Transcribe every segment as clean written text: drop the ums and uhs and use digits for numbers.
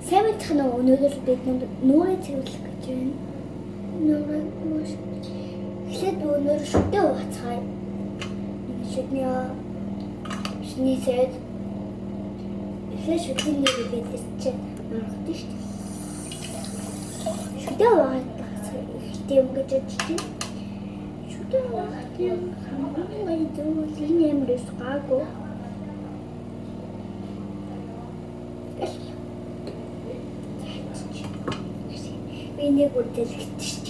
Сайн өнөөдөр бид нүрээ цэвэрлэх гэж байна. Нүрээ эхлээд өнөөдөр шүтээ угаацгаая. Шүтний сэд эхлээд шүтний нэрийг бидэрчээ маргад шүү дээ. Шүтээ угаад ихтэй юм гэж бодчих. Шүтээ угаад юм хамаагүй дүүл нэмрэс гаагүй. Миний бүдэлгэж чинь.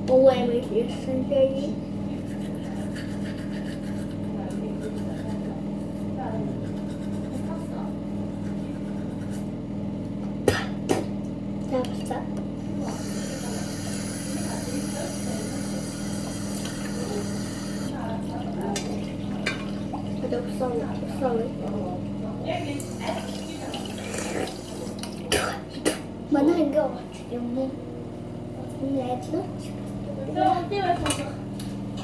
Oh, I'm listening. Stop. Sorry. Mana enggak yang mau lihat lo?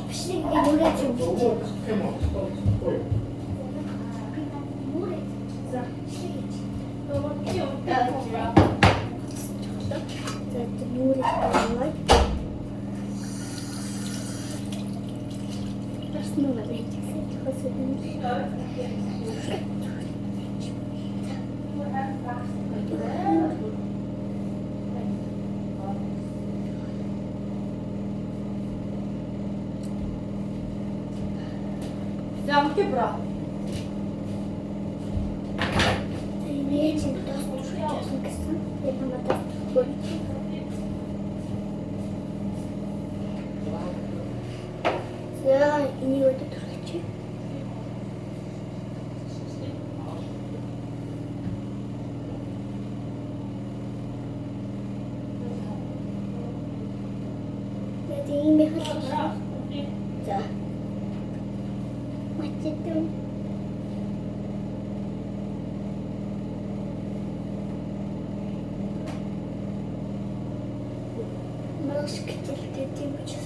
Pasti ibu lihat juga. Замок и брат. Имеете доступ к частным я там и не вот эту хочу. Это имя хочу. Да. What you do? Малышка только девочка.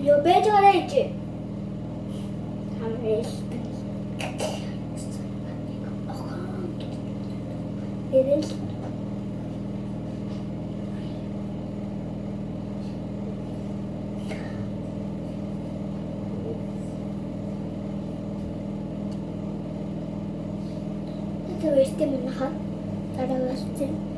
옆에 잘했지? 잘했어. 이랬어. 왜 이렇게 많아? 따라왔지?